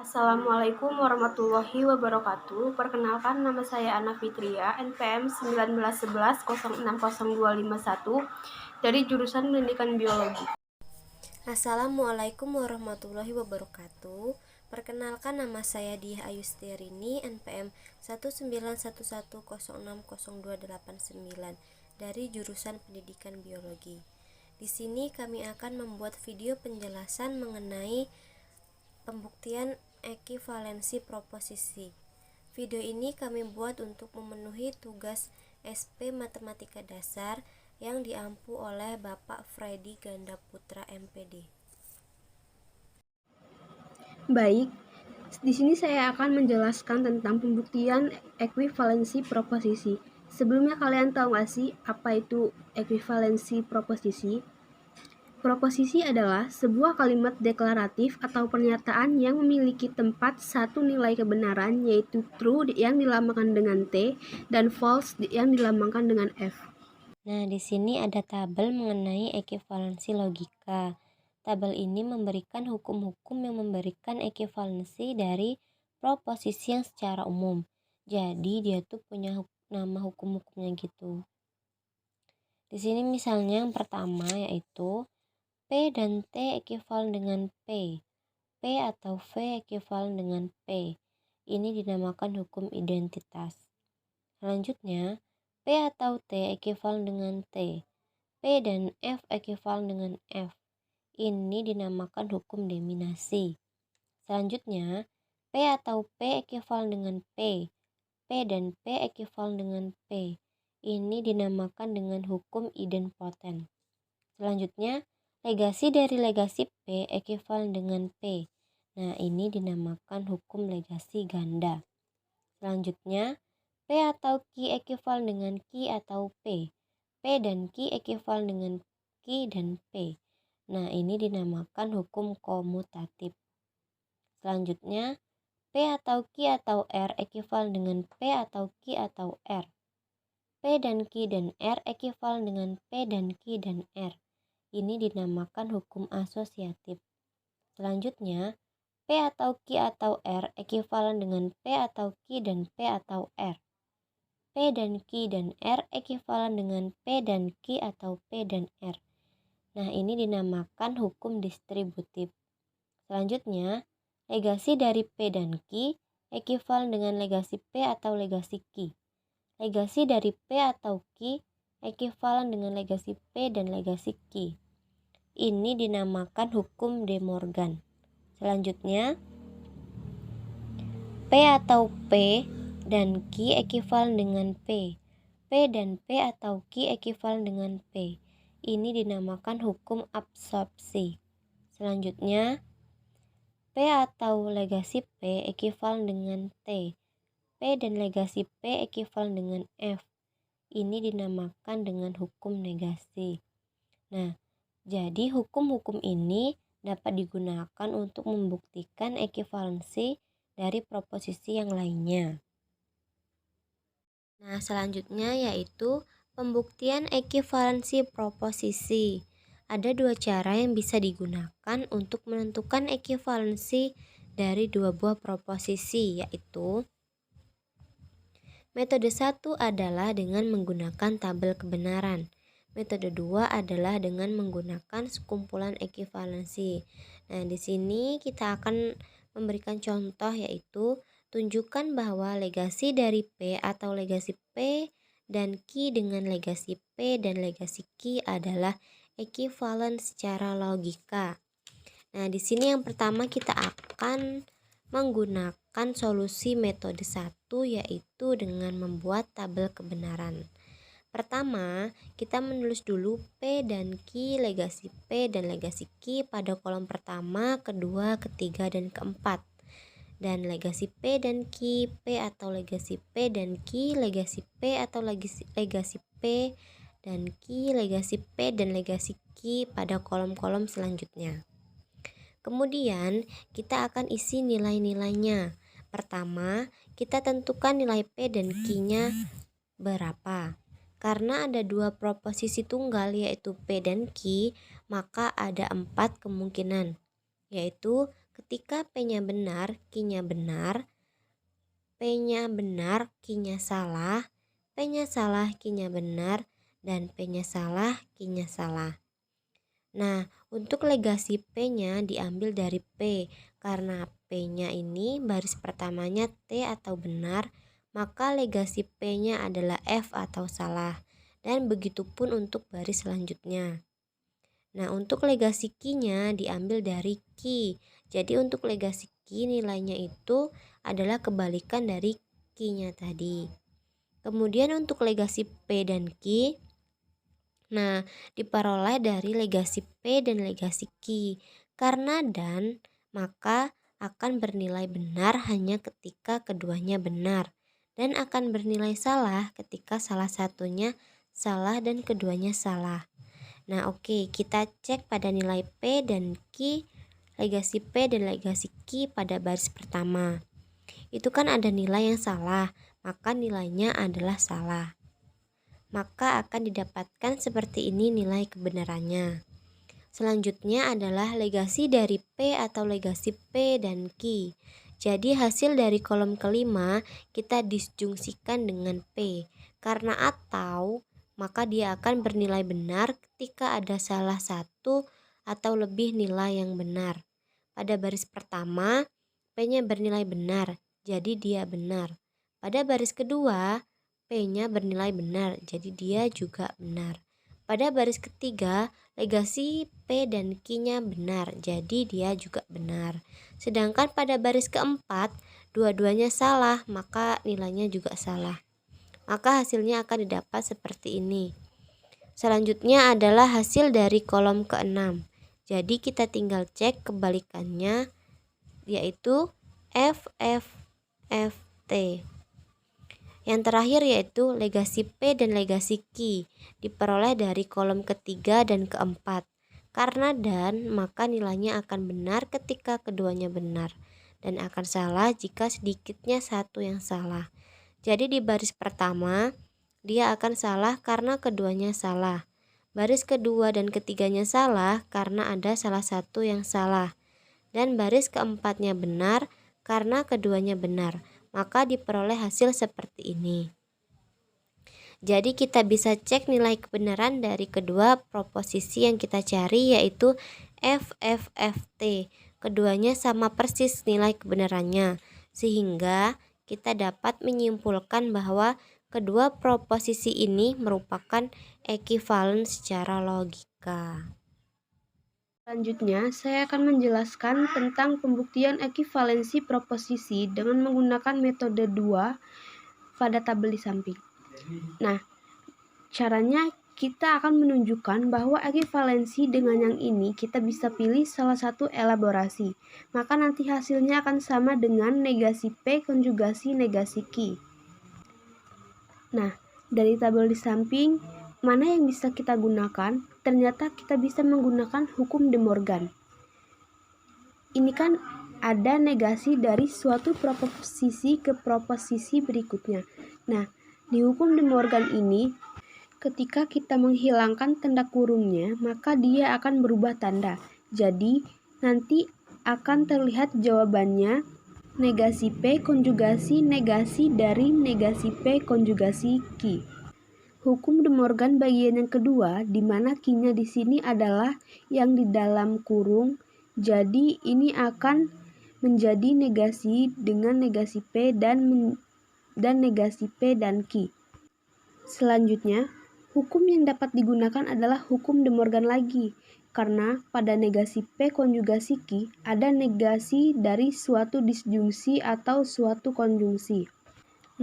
Assalamualaikum warahmatullahi wabarakatuh. Perkenalkan, nama saya Ana Fitria, NPM 1911060251 dari jurusan Pendidikan Biologi. Assalamualaikum warahmatullahi wabarakatuh. Perkenalkan, nama saya Diah Ayustirini, NPM 1911060289 dari jurusan Pendidikan Biologi. Di sini kami akan membuat video penjelasan mengenai pembuktian ekivalensi proposisi. Video ini kami buat untuk memenuhi tugas SP Matematika Dasar yang diampu oleh Bapak Freddy Ganda Putra MPD. Baik, di sini saya akan menjelaskan tentang pembuktian ekuivalensi proposisi. Sebelumnya kalian tahu nggak sih apa itu ekuivalensi proposisi? Proposisi adalah sebuah kalimat deklaratif atau pernyataan yang memiliki tempat satu nilai kebenaran, yaitu true yang dilambangkan dengan T dan false yang dilambangkan dengan F. Nah, di sini ada tabel mengenai ekivalensi logika. Tabel ini memberikan hukum-hukum yang memberikan ekivalensi dari proposisi yang secara umum. Jadi dia tuh punya nama hukum-hukumnya gitu. Di sini misalnya yang pertama yaitu P dan T ekivalen dengan P. P atau V ekivalen dengan P. Ini dinamakan hukum identitas. Selanjutnya, P atau T ekivalen dengan T. P dan F ekivalen dengan F. Ini dinamakan hukum dominasi. Selanjutnya, P atau P ekivalen dengan P. P dan P ekivalen dengan P. Ini dinamakan dengan hukum idempoten. Selanjutnya, legasi dari legasi P ekivalen dengan P. Nah, ini dinamakan hukum legasi ganda. Selanjutnya, P atau Q ekivalen dengan Q atau P. P dan Q ekivalen dengan Q dan P. Nah, ini dinamakan hukum komutatif. Selanjutnya, P atau Q atau R ekivalen dengan P atau Q atau R. P dan Q dan R ekivalen dengan P dan Q dan R. Ini dinamakan hukum asosiatif. Selanjutnya, P atau Q atau R ekivalen dengan P atau Q dan P atau R. P dan Q dan R ekivalen dengan P dan Q atau P dan R. Nah, ini dinamakan hukum distributif. Selanjutnya, legasi dari P dan Q ekivalen dengan legasi P atau legasi Q. Legasi dari P atau Q ekivalen dengan legasi P dan legasi Q. Ini dinamakan hukum De Morgan. Selanjutnya, P atau P dan Q ekivalen dengan P. P dan P atau Q ekivalen dengan P. Ini dinamakan hukum absorpsi. Selanjutnya, P atau legasi P ekivalen dengan T. P dan legasi P ekivalen dengan F. Ini dinamakan dengan hukum negasi. Nah, jadi hukum-hukum ini dapat digunakan untuk membuktikan ekivalensi dari proposisi yang lainnya. Nah, selanjutnya yaitu pembuktian ekivalensi proposisi. Ada dua cara yang bisa digunakan untuk menentukan ekivalensi dari dua buah proposisi, yaitu metode 1 adalah dengan menggunakan tabel kebenaran. Metode 2 adalah dengan menggunakan sekumpulan ekivalensi. Nah, di sini kita akan memberikan contoh, yaitu tunjukkan bahwa legasi dari P atau legasi P dan Q dengan legasi P dan legasi Q adalah ekivalen secara logika. Nah, di sini yang pertama kita akan menggunakan solusi metode 1, yaitu dengan membuat tabel kebenaran. Pertama, kita menulis dulu P dan Q, legasi P dan legasi Q pada kolom pertama, kedua, ketiga, dan keempat. Dan legasi P dan Q, P atau legasi P dan Q, legasi P atau legasi P dan Q, legasi P dan legasi Q pada kolom-kolom selanjutnya. Kemudian, kita akan isi nilai-nilainya. Pertama, kita tentukan nilai P dan Q-nya berapa. Karena ada dua proposisi tunggal, yaitu P dan Q, maka ada 4 kemungkinan, yaitu ketika P-nya benar, Q-nya benar, P-nya benar, Q-nya salah, P-nya salah, Q-nya benar, dan P-nya salah, Q-nya salah. Nah, untuk legasi P-nya diambil dari P, karena P-nya ini baris pertamanya T atau benar, maka legasi P-nya adalah F atau salah, dan begitu pun untuk baris selanjutnya. Nah, untuk legasi Q-nya diambil dari Q, jadi untuk legasi Q nilainya itu adalah kebalikan dari Q-nya tadi. Kemudian untuk legasi P dan Q, nah, diperoleh dari legasi P dan legasi Q. Karena dan, maka akan bernilai benar hanya ketika keduanya benar, dan akan bernilai salah ketika salah satunya salah dan keduanya salah. Nah, oke, kita cek pada nilai P dan Q, legasi P dan legasi Q pada baris pertama. Itu kan ada nilai yang salah, maka nilainya adalah salah. Maka akan didapatkan seperti ini nilai kebenarannya. Selanjutnya adalah legasi dari P atau legasi P dan Q. Jadi hasil dari kolom kelima kita disjungsikan dengan P. Karena atau, maka dia akan bernilai benar ketika ada salah satu atau lebih nilai yang benar. Pada baris pertama, P-nya bernilai benar, jadi dia benar. Pada baris kedua, P-nya bernilai benar, jadi dia juga benar. Pada baris ketiga, legasi P dan Q-nya benar, jadi dia juga benar. Sedangkan pada baris keempat, dua-duanya salah, maka nilainya juga salah. Maka hasilnya akan didapat seperti ini. Selanjutnya adalah hasil dari kolom ke-6. Jadi kita tinggal cek kebalikannya, yaitu F, F, F, T. Yang terakhir yaitu legasi P dan legasi Q diperoleh dari kolom ketiga dan keempat. Karena dan, maka nilainya akan benar ketika keduanya benar, dan akan salah jika sedikitnya satu yang salah. Jadi di baris pertama, dia akan salah karena keduanya salah. Baris kedua dan ketiganya salah karena ada salah satu yang salah. Dan baris keempatnya benar karena keduanya benar. Maka diperoleh hasil seperti ini. Jadi kita bisa cek nilai kebenaran dari kedua proposisi yang kita cari, yaitu F, F, F, T. Keduanya sama persis nilai kebenarannya, sehingga kita dapat menyimpulkan bahwa kedua proposisi ini merupakan ekuivalen secara logika. Selanjutnya, saya akan menjelaskan tentang pembuktian ekuivalensi proposisi dengan menggunakan metode 2 pada tabel di samping. Nah, caranya kita akan menunjukkan bahwa ekuivalensi dengan yang ini kita bisa pilih salah satu elaborasi. Maka nanti hasilnya akan sama dengan negasi P konjugasi negasi Q. Nah, dari tabel di samping, mana yang bisa kita gunakan? Ternyata kita bisa menggunakan hukum De Morgan. Ini kan ada negasi dari suatu proposisi ke proposisi berikutnya. Nah, di hukum De Morgan ini, ketika kita menghilangkan tanda kurungnya, maka dia akan berubah tanda. Jadi, nanti akan terlihat jawabannya negasi P konjugasi negasi dari negasi P konjugasi Q. Hukum De Morgan bagian yang kedua, di mana Q-nya di sini adalah yang di dalam kurung. Jadi ini akan menjadi negasi dengan negasi P dan negasi P dan Q. Selanjutnya, hukum yang dapat digunakan adalah hukum De Morgan lagi, karena pada negasi P konjugasi Q ada negasi dari suatu disjungsi atau suatu konjungsi.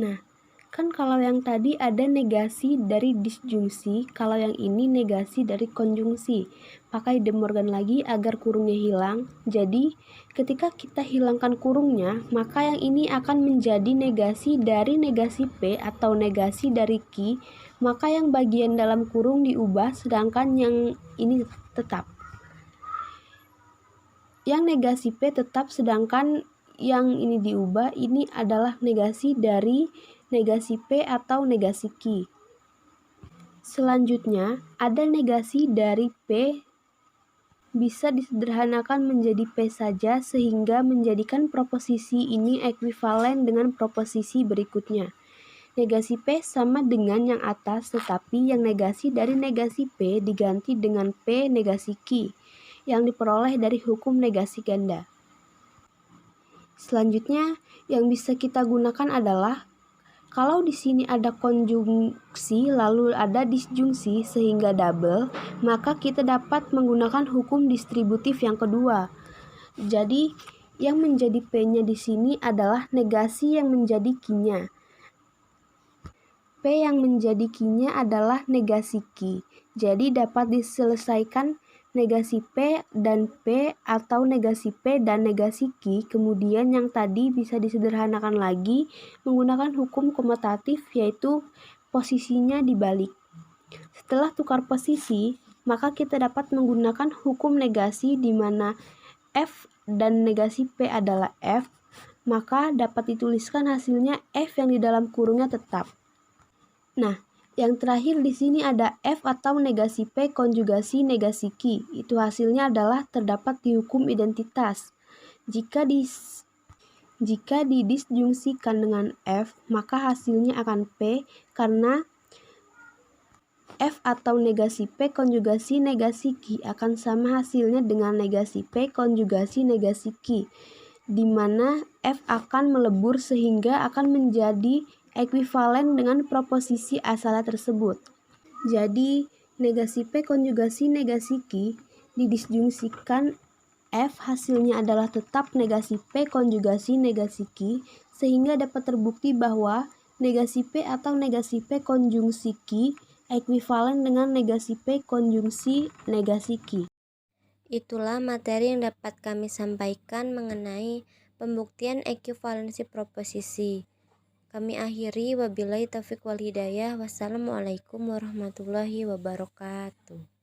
Nah, kan kalau yang tadi ada negasi dari disjungsi, kalau yang ini negasi dari konjungsi. Pakai De Morgan lagi agar kurungnya hilang. Jadi, ketika kita hilangkan kurungnya, maka yang ini akan menjadi negasi dari negasi P atau negasi dari Q, maka yang bagian dalam kurung diubah, sedangkan yang ini tetap. Yang negasi P tetap, sedangkan yang ini diubah, ini adalah negasi dari negasi P atau negasi Q. Selanjutnya, ada negasi dari P bisa disederhanakan menjadi P saja sehingga menjadikan proposisi ini ekuivalen dengan proposisi berikutnya. Negasi P sama dengan yang atas, tetapi yang negasi dari negasi P diganti dengan P negasi Q, yang diperoleh dari hukum negasi ganda. Selanjutnya, yang bisa kita gunakan adalah kalau di sini ada konjungsi lalu ada disjungsi sehingga double, maka kita dapat menggunakan hukum distributif yang kedua. Jadi, yang menjadi P-nya di sini adalah negasi yang menjadi Q-nya. P yang menjadi Q-nya adalah negasi Q. Jadi dapat diselesaikan negasi P dan P atau negasi P dan negasi Q. Kemudian yang tadi bisa disederhanakan lagi menggunakan hukum komutatif, yaitu posisinya dibalik. Setelah tukar posisi, maka kita dapat menggunakan hukum negasi di mana F dan negasi P adalah F, maka dapat dituliskan hasilnya F yang di dalam kurungnya tetap. Nah, yang terakhir di sini ada F atau negasi P konjugasi negasi Q. Itu hasilnya adalah terdapat di hukum identitas. Jika didisjungsikan dengan F, maka hasilnya akan P karena F atau negasi P konjugasi negasi Q akan sama hasilnya dengan negasi P konjugasi negasi Q, di mana F akan melebur sehingga akan menjadi ekuivalen dengan proposisi asalnya tersebut. Jadi, negasi P konjugasi negasi Q didisjungsikan F hasilnya adalah tetap negasi P konjugasi negasi Q, sehingga dapat terbukti bahwa negasi P atau negasi P konjungsi Q ekuivalen dengan negasi P konjungsi negasi Q. Itulah materi yang dapat kami sampaikan mengenai pembuktian ekuivalensi proposisi. Kami akhiri, wabillahi taufiq wal hidayah. Wassalamualaikum warahmatullahi wabarakatuh.